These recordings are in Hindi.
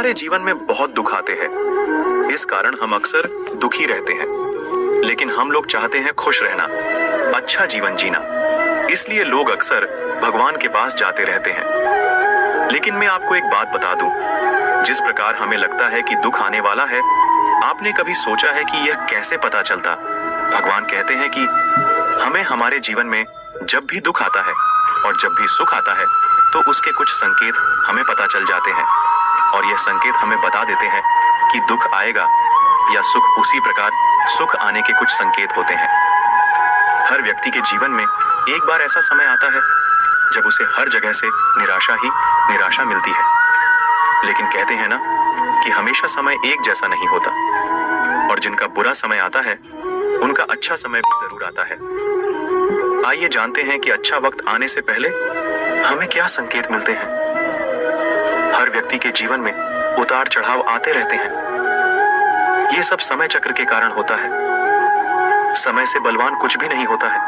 हमारे जीवन में बहुत दुख आते हैं, इस कारण हम अक्सर दुखी रहते हैं। लेकिन हम लोग चाहते हैं खुश रहना, अच्छा जीवन जीना, इसलिए लोग अक्सर भगवान के पास जाते रहते हैं। लेकिन मैं आपको एक बात बता दूं, जिस प्रकार हमें लगता है कि दुख आने वाला है, आपने कभी सोचा है कि यह कैसे पता चलता? भगवान कहते हैं कि हमें हमारे जीवन में जब भी दुख आता है और जब भी सुख आता है तो उसके कुछ संकेत हमें पता चल जाते हैं, और यह संकेत हमें बता देते हैं कि दुख आएगा या सुख। उसी प्रकार सुख आने के कुछ संकेत होते हैं। हर व्यक्ति के जीवन में एक बार ऐसा समय आता है जब उसे हर जगह से निराशा ही निराशा मिलती है। लेकिन कहते हैं ना कि हमेशा समय एक जैसा नहीं होता, और जिनका बुरा समय आता है उनका अच्छा समय भी जरूर आता है। आइए जानते हैं कि अच्छा वक्त आने से पहले हमें क्या संकेत मिलते हैं। हर व्यक्ति के जीवन में उतार चढ़ाव आते रहते हैं। ये सब समय चक्र के कारण होता है। समय से बलवान कुछ भी नहीं होता है।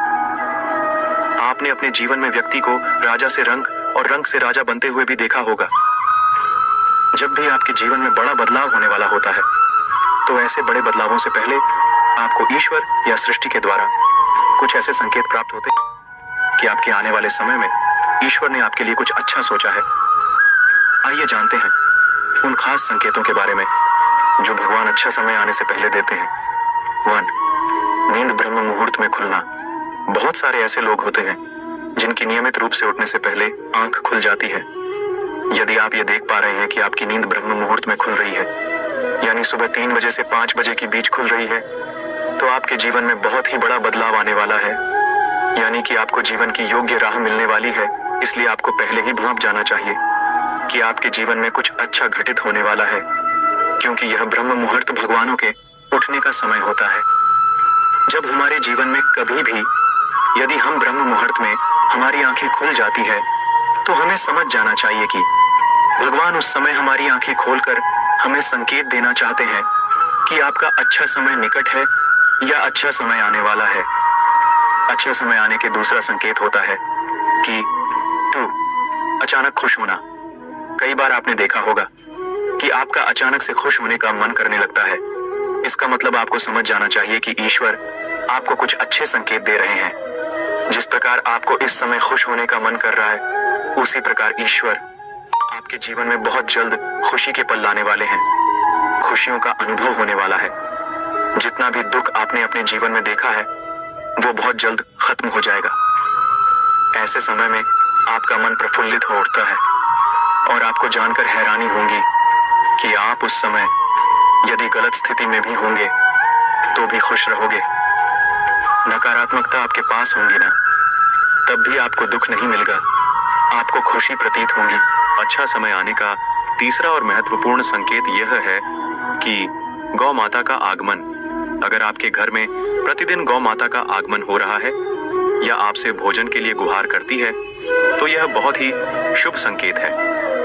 आपने अपने जीवन में व्यक्ति को राजा से रंक और रंक से राजा बनते हुए भी देखा होगा। जब भी आपके जीवन में बड़ा बदलाव होने वाला होता है, तो ऐसे बड़े बदलावों से पहले आपको ईश्वर या सृष्टि के द्वारा कुछ ऐसे संकेत प्राप्त होते हैं कि आपके आने वाले समय में ईश्वर ने आपके लिए कुछ अच्छा सोचा है। आइए जानते हैं उन खास संकेतों के बारे में जो भगवान अच्छा समय आने से पहले देते हैं। 1. नींद ब्रह्म मुहूर्त में खुलना। बहुत सारे ऐसे लोग होते हैं जिनकी नियमित रूप से उठने से पहले आंख खुल जाती है। यदि आप ये देख पा रहे हैं कि आपकी नींद ब्रह्म मुहूर्त में खुल रही है, यानी सुबह 3 बजे से 5 बजे के बीच खुल रही है, तो आपके जीवन में बहुत ही बड़ा बदलाव आने वाला है। यानी कि आपको जीवन की योग्य राह मिलने वाली है। इसलिए आपको पहले ही भांप जाना चाहिए कि आपके जीवन में कुछ अच्छा घटित होने वाला है, क्योंकि यह ब्रह्म मुहूर्त भगवानों के उठने का समय होता है। जब हमारे जीवन में कभी भी यदि हम ब्रह्म मुहूर्त में हमारी आंखें खुल जाती है, तो हमें समझ जाना चाहिए कि भगवान उस समय हमारी आंखें खोलकर हमें संकेत देना चाहते हैं कि आपका अच्छा समय निकट है या अच्छा समय आने वाला है। अच्छा समय आने के दूसरा संकेत होता है कि 2. अचानक खुश होना। कई बार आपने देखा होगा कि आपका अचानक से खुश होने का मन करने लगता है। इसका मतलब आपको समझ जाना चाहिए कि ईश्वर आपको कुछ अच्छे संकेत दे रहे हैं। जिस प्रकार आपको इस समय खुश होने का मन कर रहा है, उसी प्रकार ईश्वर आपके जीवन में बहुत जल्द खुशी के पल लाने वाले हैं। खुशियों का अनुभव होने वाला है। जितना भी दुख आपने अपने जीवन में देखा है, वो बहुत जल्द खत्म हो जाएगा। ऐसे समय में आपका मन प्रफुल्लित हो उठता है, और आपको जानकर हैरानी होगी कि आप उस समय यदि गलत स्थिति में भी होंगे तो भी खुश रहोगे। नकारात्मकता आपके पास होंगी ना, तब भी आपको दुख नहीं मिलेगा, आपको खुशी प्रतीत होगी। अच्छा समय आने का तीसरा और महत्वपूर्ण संकेत यह है कि गौ माता का आगमन। अगर आपके घर में प्रतिदिन गौ माता का आगमन हो रहा है या आपसे भोजन के लिए गुहार करती है, तो यह बहुत ही शुभ संकेत है।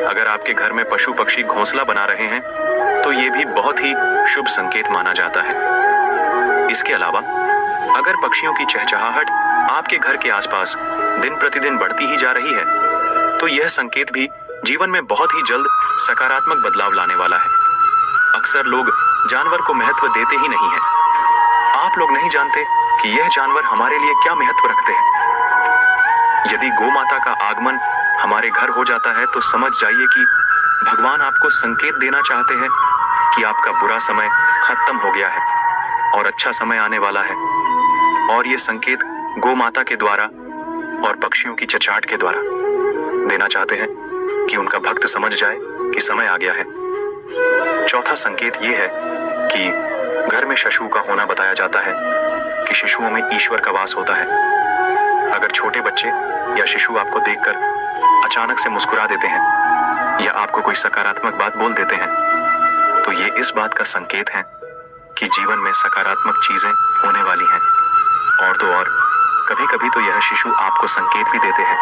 अगर आपके घर में पशु पक्षी घोंसला बना रहे हैं, तो ये भी बहुत ही शुभ संकेत माना जाता है। इसके अलावा अगर पक्षियों की चहचहाहट आपके घर के आसपास दिन प्रतिदिन बढ़ती ही जा रही है, तो यह संकेत भी जीवन में बहुत ही जल्द सकारात्मक बदलाव लाने वाला है। अक्सर लोग जानवर को महत्व देते ही नहीं हैं। आप लोग नहीं जानते कि यह जानवर हमारे लिए क्या महत्व रखते हैं। यदि गौ माता का आगमन हमारे घर हो जाता है, तो समझ जाइए कि भगवान आपको संकेत देना चाहते हैं कि आपका बुरा समय खत्म हो गया है और अच्छा समय आने वाला है। और ये संकेत गौ माता के द्वारा और पक्षियों की चहचहाट के द्वारा देना चाहते हैं कि उनका भक्त समझ जाए कि समय आ गया है। चौथा संकेत ये है कि घर में शिशु का होना बताया जाता है कि शिशुओं में ईश्वर का वास होता है। अगर छोटे बच्चे या शिशु आपको देखकर अचानक से मुस्कुरा देते हैं या आपको कोई सकारात्मक बात बोल देते हैं, तो ये इस बात का संकेत है कि जीवन में सकारात्मक चीजें होने वाली हैं। और तो और कभी कभी तो यह शिशु आपको संकेत भी देते हैं,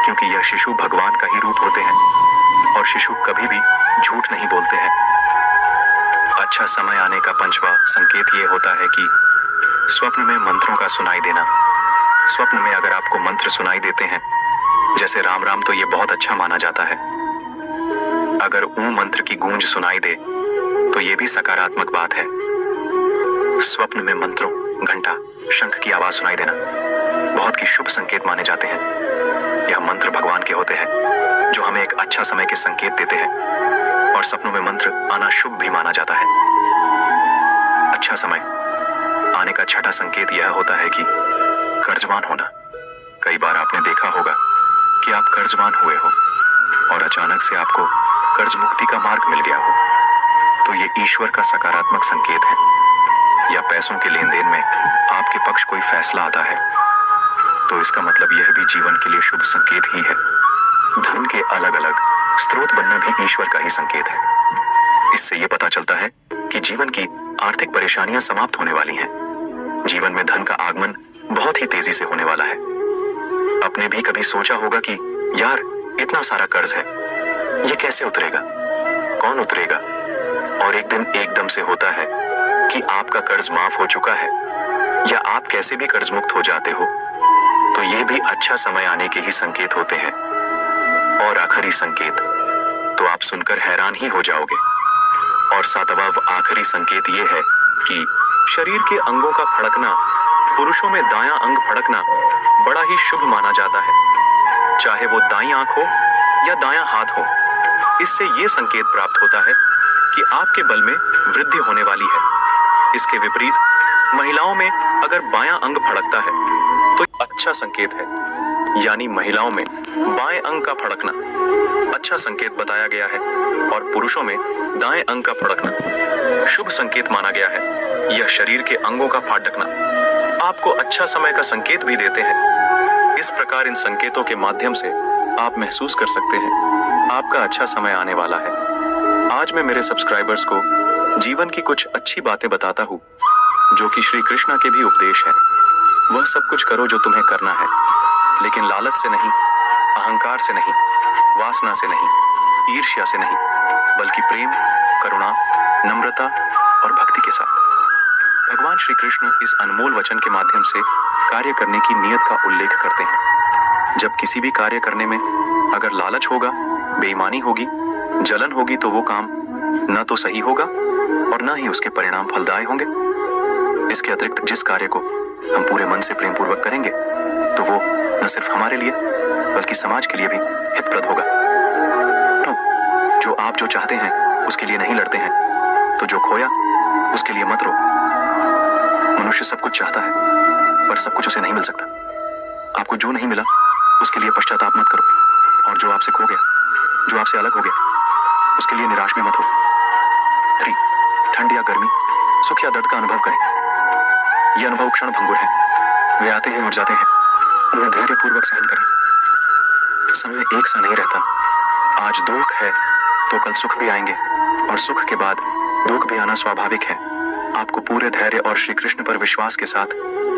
क्योंकि यह शिशु भगवान का ही रूप होते हैं और शिशु कभी भी झूठ नहीं बोलते हैं। अच्छा समय आने का पंचवा संकेत ये होता है कि स्वप्न में मंत्रों का सुनाई देना। स्वप्न में अगर आपको मंत्र सुनाई देते हैं, जैसे राम राम, तो ये बहुत अच्छा माना जाता है। अगर ऊ मंत्र की गूंज सुनाई दे तो ये भी सकारात्मक बात है। स्वप्न में मंत्रों, घंटा, शंख की आवाज सुनाई देना बहुत की शुभ संकेत माने जाते हैं। यह मंत्र भगवान के होते हैं जो हमें एक अच्छा समय के संकेत देते हैं, और सपनों में मंत्र आना शुभ भी माना जाता है। अच्छा समय आने का छठा संकेत यह होता है कि कर्जवान होना। कई बार आपने देखा होगा कि आप कर्जवान हुए हो और अचानक से आपको कर्ज मुक्ति का मार्ग मिल गया हो, तो ये ईश्वर का सकारात्मक संकेत है। या पैसों के लेन देन में आपके पक्ष कोई फैसला आता है तो इसका मतलब यह भी जीवन के लिए शुभ संकेत ही है। धन के अलग अलग स्रोत बनना भी ईश्वर का ही संकेत है। इससे यह पता चलता है कि जीवन की आर्थिक परेशानियां समाप्त होने वाली हैं। जीवन में धन का आगमन बहुत ही तेजी से होने वाला है। आपने भी कभी सोचा होगा कि यार इतना सारा कर्ज है, ये कैसे उतरेगा, कौन उतरेगा? और एक दिन एकदम से होता है कि आपका कर्ज माफ हो चुका है या आप कैसे भी कर्ज मुक्त हो जाते हो, तो ये भी अच्छा समय आने के ही संकेत होते हैं। और आखिरी संकेत तो आप सुनकर हैरान ही हो जाओगे। और सातवां आखिरी संकेत ये है कि शरीर के अंगों का फड़कना, पुरुषों में दायां अंग फड़कना बड़ा ही शुभ माना जाता है, चाहे वो दाईं आंख हो या दायां हाथ हो। इससे ये संकेत प्राप्त होता है कि आपके बल में वृद्धि होने वाली है। इसके विपरीत महिलाओं में अगर बायां अंग फड़कता है तो अच्छा संकेत है, यानी महिलाओं में बाएं अंग का फड़कना अच्छा संकेत बताया गया है और पुरुषों में दाएं अंग का फड़कना शुभ संकेत माना गया है। यह शरीर के अंगों का फाटकना आपको अच्छा समय का संकेत भी देते हैं। इस प्रकार इन संकेतों के माध्यम से आप महसूस कर सकते हैं आपका अच्छा समय आने वाला है। आज मैं मेरे सब्सक्राइबर्स को जीवन की कुछ अच्छी बातें बताता हूँ जो कि श्री कृष्ण के भी उपदेश है। वह सब कुछ करो जो तुम्हें करना है, लेकिन लालच से नहीं, अहंकार से नहीं, वासना से नहीं, ईर्ष्या से नहीं, बल्कि प्रेम, करुणा, नम्रता और भक्ति के साथ। भगवान श्री कृष्ण इस अनमोल वचन के माध्यम से कार्य करने की नीयत का उल्लेख करते हैं। जब किसी भी कार्य करने में अगर लालच होगा, बेईमानी होगी, जलन होगी, तो वो काम न तो सही होगा और न ही उसके परिणाम फलदायी होंगे। इसके अतिरिक्त जिस कार्य को हम पूरे मन से प्रेम पूर्वक करेंगे तो वो न सिर्फ हमारे लिए बल्कि समाज के लिए भी हितप्रद होगा। तो जो आप जो चाहते हैं उसके लिए नहीं लड़ते हैं, तो जो खोया उसके लिए मत रो। मनुष्य सब कुछ चाहता है पर सब कुछ उसे नहीं मिल सकता। आपको जो नहीं मिला उसके लिए पश्चाताप मत करो, और जो आपसे खो गया, जो आपसे अलग हो गया, उसके लिए निराश भी मत हो। 3. ठंड या गर्मी, सुख या दर्द का अनुभव करें। ये अनुभव क्षण भंगुर है, वे आते हैं और जाते हैं, उन्हें धैर्य पूर्वक सहन करें। समय एक सा नहीं रहता। आज दुख है तो कल सुख भी आएंगे, और सुख के बाद दुख भी आना स्वाभाविक है। आपको पूरे धैर्य और श्री कृष्ण पर विश्वास के साथ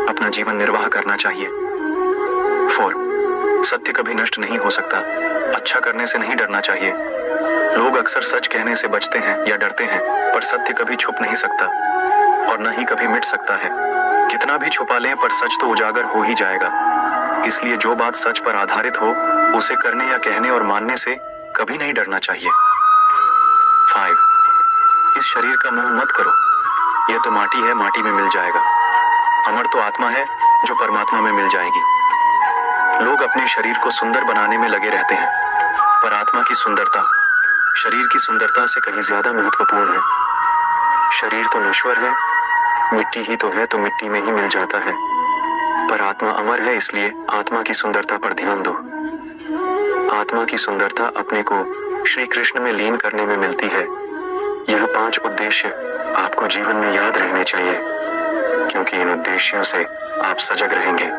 अपना जीवन निर्वाह करना चाहिए। 4. सत्य कभी नष्ट नहीं हो सकता। अच्छा करने से नहीं डरना चाहिए। लोग अक्सर सच कहने से बचते हैं या डरते हैं, पर सत्य कभी छुप नहीं सकता और न ही कभी मिट सकता है। कितना भी छुपा लें पर सच तो उजागर हो ही जाएगा। इसलिए जो बात सच पर आधारित हो उसे करने या कहने और मानने से कभी नहीं डरना चाहिए। 5. इस शरीर का मोह मत करो। यह तो माटी है, माटी में मिल जाएगा। अमर तो आत्मा है जो परमात्मा में मिल जाएगी। लोग अपने शरीर को सुंदर बनाने में लगे रहते हैं, पर आत्मा की सुंदरता शरीर की सुंदरता से कहीं ज्यादा महत्वपूर्ण है। शरीर तो नश्वर है, मिट्टी ही तो है, तो मिट्टी में ही मिल जाता है, पर आत्मा अमर है, इसलिए आत्मा की सुंदरता पर ध्यान दो। आत्मा की सुंदरता अपने को श्री कृष्ण में लीन करने में मिलती है। यह 5 उद्देश्य आपको जीवन में याद रहने चाहिए, क्योंकि इन उद्देश्यों से आप सजग रहेंगे।